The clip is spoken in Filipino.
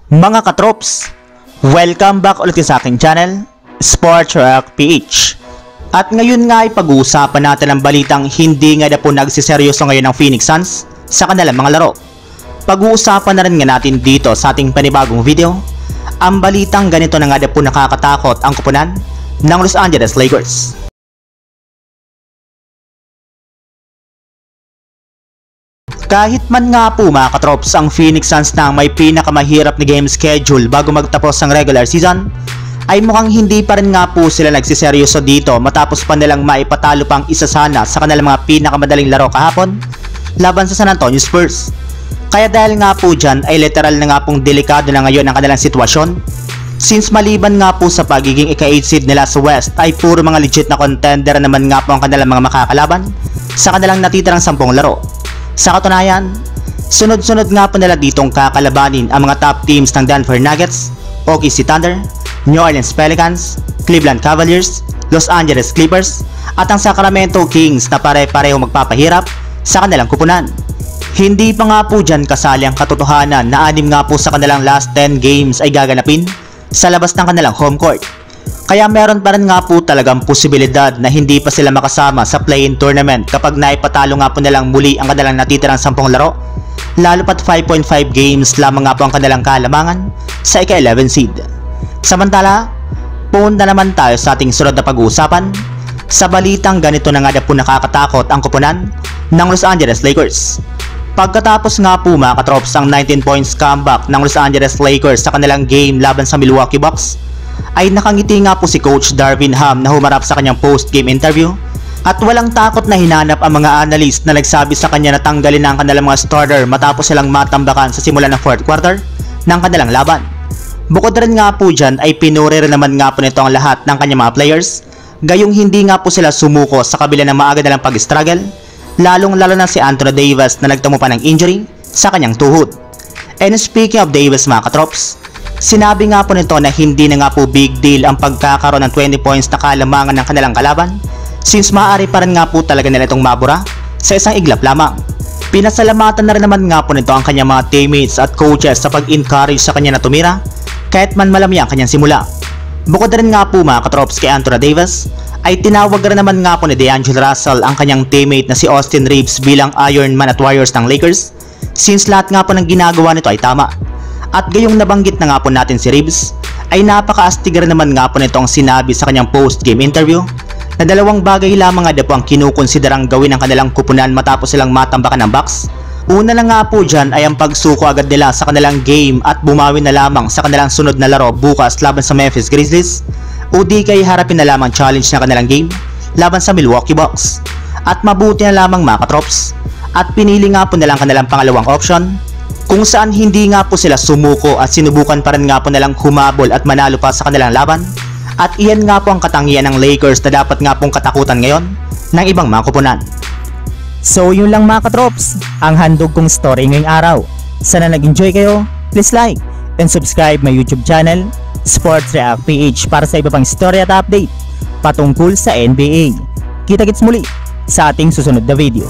Mga katrops, welcome back ulit sa aking channel, Sports Rock PH. At ngayon nga ay pag-uusapan natin ang balitang hindi nga na po nagsiseryoso ngayon ng Phoenix Suns sa kanilang mga laro. Pag-uusapan na rin nga natin dito sa ating panibagong video, ang balitang ganito na nga na po nakakatakot ang koponan ng Los Angeles Lakers. Kahit man nga po mga katrops ang Phoenix Suns na may pinakamahirap na game schedule bago magtapos ang regular season, ay mukhang hindi pa rin nga po sila nagsiseryoso dito matapos pa nilang maipatalo pang isa sana sa kanilang mga pinakamadaling laro kahapon laban sa San Antonio Spurs. Kaya dahil nga po dyan ay literal na nga pong delikado na ngayon ang kanilang sitwasyon, since maliban nga po sa pagiging ika-8 seed nila sa West ay puro mga legit na contender naman nga po ang kanilang mga makakalaban sa kanilang natitirang 10 laro. Sa katunayan, sunod-sunod nga po nila ditong kakalabanin ang mga top teams ng Denver Nuggets, OKC Thunder, New Orleans Pelicans, Cleveland Cavaliers, Los Angeles Clippers, at ang Sacramento Kings na pare-pareho magpapahirap sa kanilang kupunan. Hindi pa nga po dyan kasali ang katotohanan na 6 nga po sa kanilang last 10 games ay gaganapin sa labas ng kanilang home court. Kaya meron pa rin nga po talagang posibilidad na hindi pa sila makasama sa play-in tournament kapag naipatalo nga po nilang muli ang kanilang natitirang 10 laro, lalo pat 5.5 games lamang nga po ang kanilang kalamangan sa ika-11 seed. Samantala, punta naman tayo sa ating sunod na pag-uusapan sa balitang ganito na nga po nakakatakot ang koponan ng Los Angeles Lakers. Pagkatapos nga po mga katrops ang 19 points comeback ng Los Angeles Lakers sa kanilang game laban sa Milwaukee Bucks, ay nakangiti nga po si Coach Darvin Ham na humarap sa kanyang post-game interview at walang takot na hinanap ang mga analyst na nagsabi sa kanya na tanggalin na ang kanilang mga starter matapos silang matambakan sa simula ng 4th quarter ng kanilang laban. Bukod rin nga po dyan ay pinuri rin naman nga po nito ang lahat ng kanyang mga players, gayong hindi nga po sila sumuko sa kabila ng maaga nilang pag-struggle, lalong-lalo na si Anthony Davis na nagtamo pa ng injury sa kanyang tuhod. And speaking of Davis mga katrops, sinabi nga po nito na hindi na nga po big deal ang pagkakaroon ng 20 points na kalamangan ng kanilang kalaban, since maaari pa rin nga po talaga nila itong mabura sa isang iglap lamang. Pinasalamatan na rin naman nga po nito ang kanyang mga teammates at coaches sa pag-encourage sa kanya na tumira kahit man malami ang kanyang simula. Bukod rin nga po mga katrops kay Anthony Davis, ay tinawag rin naman nga po ni D'Angelo Russell ang kanyang teammate na si Austin Reeves bilang Iron Man at Warriors ng Lakers, since lahat nga po ng ginagawa nito ay tama. At gayong nabanggit na nga po natin si Reeves, ay napaka-astig rin naman nga po nitong sinabi sa kanyang post-game interview na dalawang bagay lamang nga po ang kinukonsiderang gawin ng kanilang kupunan matapos silang matambakan ng Bucks. Una na nga po dyan ay ang pagsuko agad nila sa kanilang game at bumawi na lamang sa kanilang sunod na laro bukas laban sa Memphis Grizzlies, o di kay harapin na lamang challenge na kanilang game laban sa Milwaukee Bucks. At mabuti na lamang mga katrops, at pinili nga po nilang kanilang pangalawang option, kung saan hindi nga po sila sumuko at sinubukan pa rin nga po nilang humabol at manalo pa sa kanilang laban. At iyan nga po ang katangian ng Lakers na dapat nga pong katakutan ngayon ng ibang mga koponan. So yun lang mga katrops, ang handog kong story ngayong araw. Sana nag-enjoy kayo, please like and subscribe my YouTube channel, Sports React PH, para sa iba pang story at update patungkol sa NBA. Kita-kits muli sa ating susunod na video.